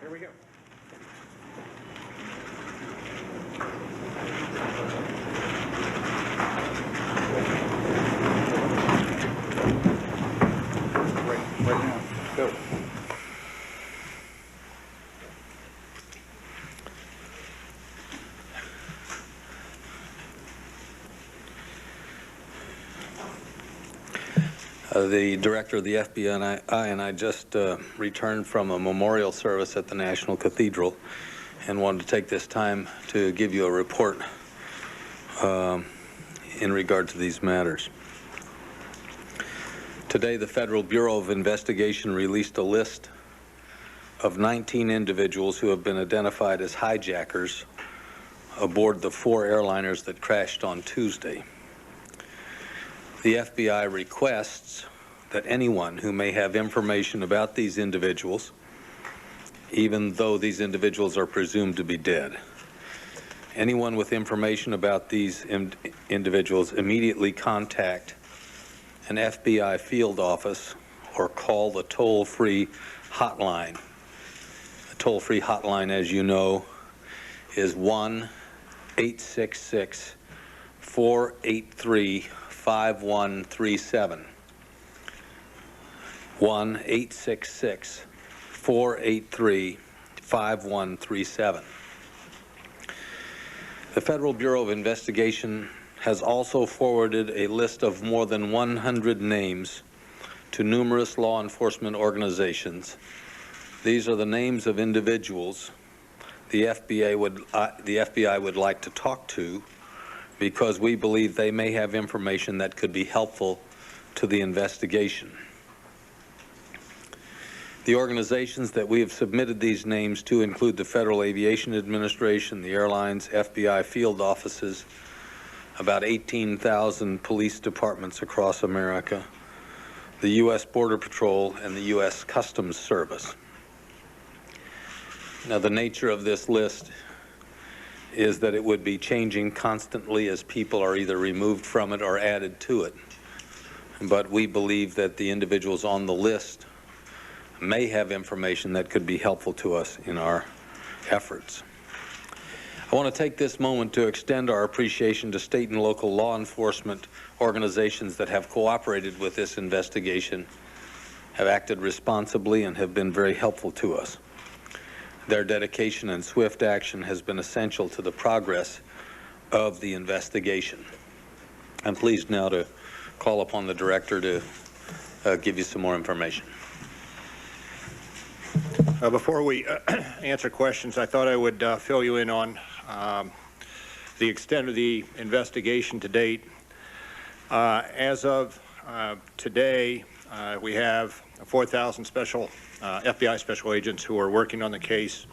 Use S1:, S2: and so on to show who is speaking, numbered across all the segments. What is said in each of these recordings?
S1: Here we go. Right now. Go.
S2: The director of the FBI and I just returned from a memorial service at the National Cathedral and wanted to take this time to give you a report in regard to these matters. Today, the Federal Bureau of Investigation released a list of 19 individuals who have been identified as hijackers aboard the 4 airliners that crashed on Tuesday. The FBI requests that anyone who may have information about these individuals, even though these individuals are presumed to be dead, anyone with information about these individuals immediately contact an FBI field office or call the toll-free hotline. The toll-free hotline, as you know, is 1-866-483-5137. 1-866-483-5137. The Federal Bureau of Investigation has also forwarded a list of more than 100 names to numerous law enforcement organizations. These are the names of individuals the FBI would like to talk to because we believe they may have information that could be helpful to the investigation. The organizations that we have submitted these names to include the Federal Aviation Administration, the airlines, FBI field offices, about 18,000 police departments across America, the U.S. Border Patrol, and the U.S. Customs Service. Now, the nature of this list is that it would be changing constantly as people are either removed from it or added to it. But we believe that the individuals on the list may have information that could be helpful to us in our efforts. I want to take this moment to extend our appreciation to state and local law enforcement organizations that have cooperated with this investigation, have acted responsibly, and have been very helpful to us. Their dedication and swift action has been essential to the progress of the investigation. I'm pleased now to call upon the director to give you some more information.
S1: Before we answer questions, I thought I would fill you in on the extent of the investigation to date. As of today, we have 4,000 FBI special agents who are working on the case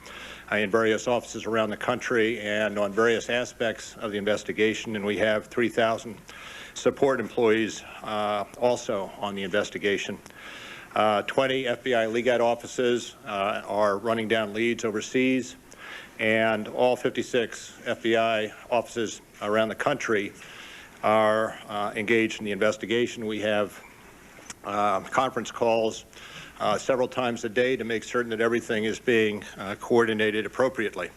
S1: in various offices around the country and on various aspects of the investigation, and we have 3,000 support employees also on the investigation. 20 FBI legat offices are running down leads overseas, and all 56 FBI offices around the country are engaged in the investigation. We have conference calls several times a day to make certain that everything is being coordinated appropriately.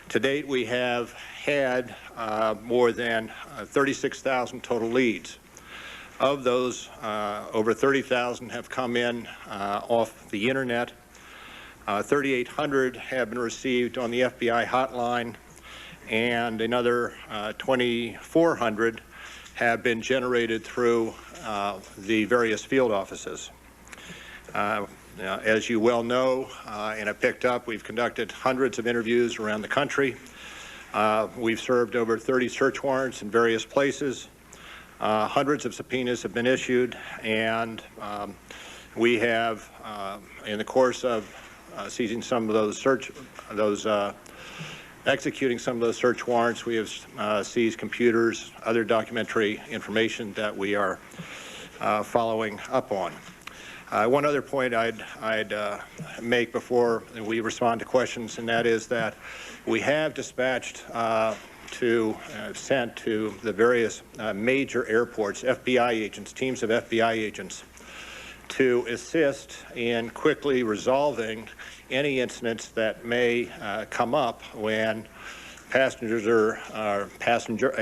S1: To date, we have had more than 36,000 total leads. Of those, over 30,000 have come in off the internet. 3,800 have been received on the FBI hotline, and another 2,400 have been generated through the various field offices. As you well know, and I picked up, we've conducted hundreds of interviews around the country. We've served over 30 search warrants in various places. Hundreds of subpoenas have been issued, and we have, in the course of seizing some of those executing some of those search warrants, we have seized computers, other documentary information that we are following up on. One other point I'd make before we respond to questions, and that is that we have dispatched sent to the various major airports, FBI agents, teams of FBI agents, to assist in quickly resolving any incidents that may come up when passengers or passengers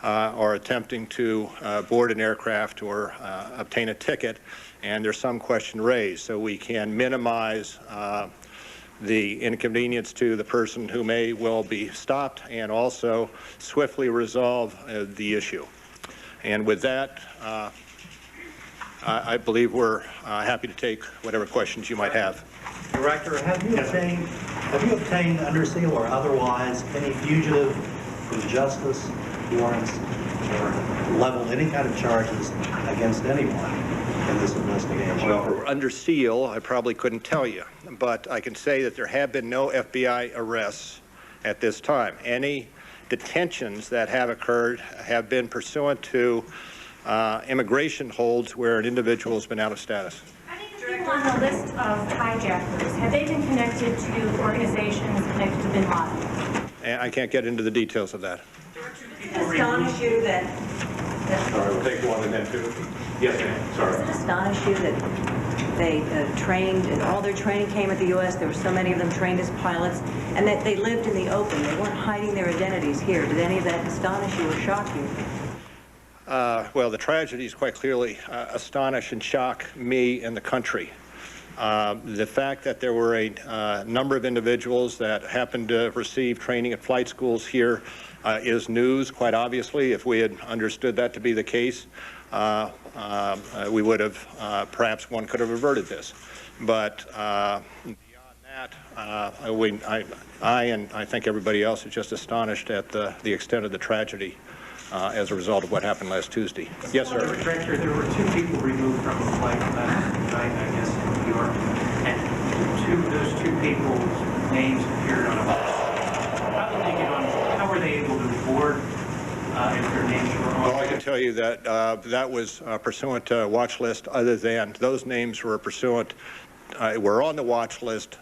S1: are attempting to board an aircraft or obtain a ticket, and there's some question raised, so we can minimize the inconvenience to the person who may well be stopped and also swiftly resolve the issue. And with that, I believe we're happy to take whatever questions you might have.
S3: Director, have you obtained under seal or otherwise any fugitive from justice warrants or leveled any kind of charges against anyone in this investigation?
S1: Well, under seal, I probably couldn't tell you, but I can say that there have been no FBI arrests at this time. Any detentions that have occurred have been pursuant to immigration holds where an individual has been out of status.
S4: People on the list of hijackers, have they been connected to organizations connected to Bin Laden?
S1: And I can't get into the details of that.
S5: Does it astonish you that...
S1: Sorry, we'll take one and then two. Yes, ma'am. Sorry.
S5: Does it astonish you that they trained, and all their training came at the U.S., there were so many of them trained as pilots, and that they lived in the open, they weren't hiding their identities here? Did any of that astonish you or shock you?
S1: Well, the tragedies quite clearly astonish and shock me and the country. The fact that there were a number of individuals that happened to receive training at flight schools here is news, quite obviously. If we had understood that to be the case, we would have, perhaps one could have averted this. But beyond that, I and I think everybody else is just astonished at the extent of the tragedy as a result of what happened last Tuesday. Yes, sir.
S6: Director, there were 2 people removed from the flight last night, I guess, in New York, and those two people's names appeared on a list. How did they get on? How were they able to board if their names were on?
S1: Well, I can tell you that that was pursuant to a watch list. Other than those names were pursuant, were on the watch list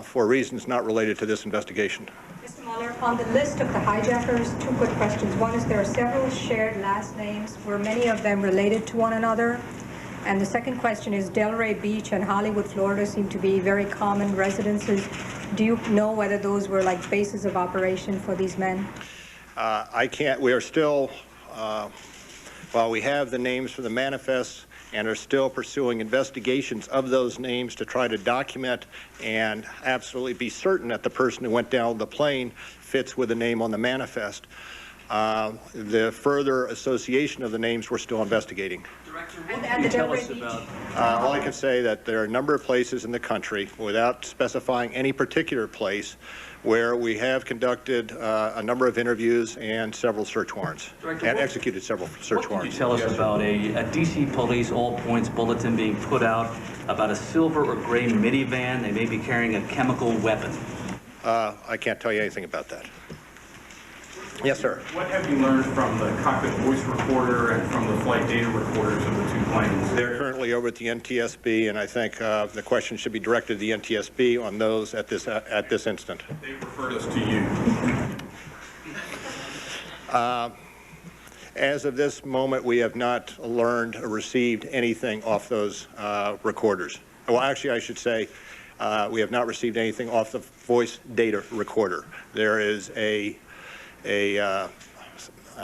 S1: for reasons not related to this investigation.
S7: Mr. Mueller, on the list of the hijackers, 2 quick questions. One is there are several shared last names. Were many of them related to one another? And the second question is Delray Beach and Hollywood, Florida seem to be very common residences. Do you know whether those were like bases of operation for these men?
S1: I can't. We are still, while we have the names for the manifests and are still pursuing investigations of those names to try to document and absolutely be certain that the person who went down the plane fits with the name on the manifest. The further association of the names we're still investigating.
S6: Director,
S7: what can you tell us about?
S1: Well, I can say that there are a number of places in the country, without specifying any particular place, where we have conducted a number of interviews and several search warrants, and executed several search warrants.
S8: What can you tell us about a D.C. police all-points bulletin being put out about a silver or gray minivan? They may be carrying a chemical weapon.
S1: I can't tell you anything about that. Yes, sir.
S6: what have you learned from the cockpit voice recorder and from the flight data recorders of the 2 planes?
S1: They're currently over at the NTSB, and I think the question should be directed to the NTSB on those at this instant.
S6: They referred us to you.
S1: As of this moment, we have not learned or received anything off those recorders. Well, actually, I should say we have not received anything off the voice data recorder. There is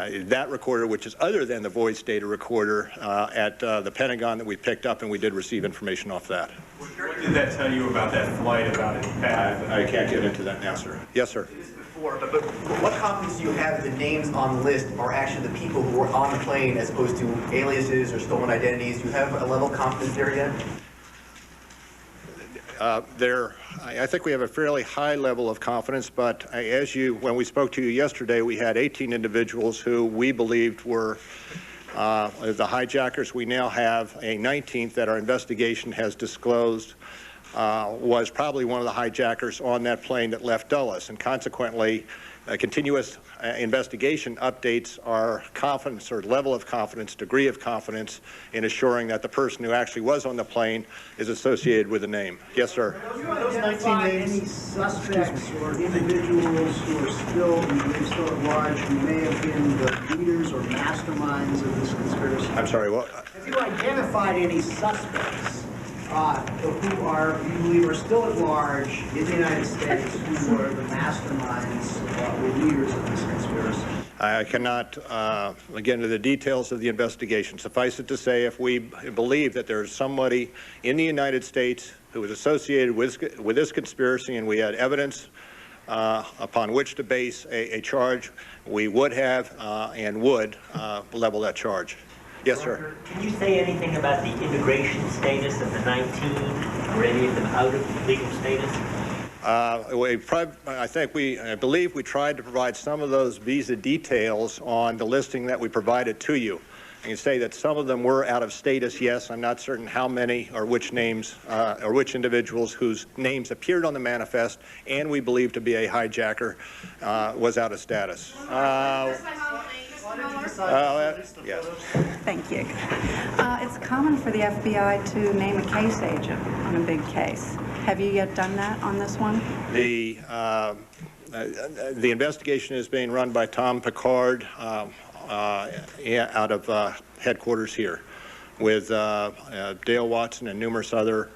S1: that recorder, which is other than the voice data recorder at the Pentagon that we picked up, and we did receive information off that.
S6: What did that tell you about that flight, about its path?
S1: I can't get into that now, sir. Yes, sir.
S9: Before, but what confidence do you have that the names on the list are actually the people who were on the plane as opposed to aliases or stolen identities? Do you have a level of confidence there yet?
S1: I think we have a fairly high level of confidence, but when we spoke to you yesterday, we had 18 individuals who we believed were the hijackers. We now have a 19th that our investigation has disclosed was probably one of the hijackers on that plane that left Dulles, and consequently, continuous investigation updates our confidence or level of confidence, degree of confidence in assuring that the person who actually was on the plane is associated with the name. Yes, sir.
S10: Have you identified any suspects or individuals who are still at large who may have been the leaders or masterminds of this conspiracy?
S1: I'm sorry, what?
S10: Have you identified any suspects who are, you believe, are still at large in the United States who are the masterminds or leaders of this conspiracy?
S1: I cannot get into the details of the investigation. Suffice it to say, if we believe that there's somebody in the United States who was associated with this conspiracy and we had evidence upon which to base a charge, we would have and would level that charge. Yes, sir.
S11: Can you say anything about the immigration status of the 19? Were any of them out of legal status?
S1: I believe we tried to provide some of those visa details on the listing that we provided to you. I can say that some of them were out of status, yes. I'm not certain how many or which names or which individuals whose names appeared on the manifest and we believe to be a hijacker was out of status. Yes.
S12: Thank you. It's common for the FBI to name a case agent on a big case. Have you yet done that on this one?
S1: The investigation is being run by Tom Picard out of headquarters here with Dale Watson and numerous other,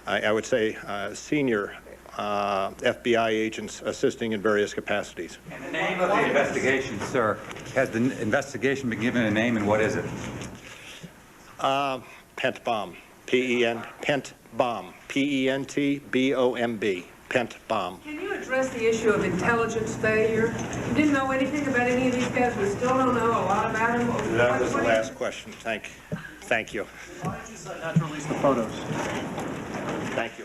S1: I would say, senior FBI agents assisting in various capacities.
S13: And the name of the investigation, sir, has the investigation been given a name, and what is it?
S1: PENTTBOM, PENTTBOM, PENTTBOM, PENTTBOM.
S14: Can you address the issue of intelligence failure? You didn't know anything about any of these guys. We still don't know a lot about them.
S1: That was the last question. Thank you.
S10: Why did you decide not to release the photos?
S1: Thank you.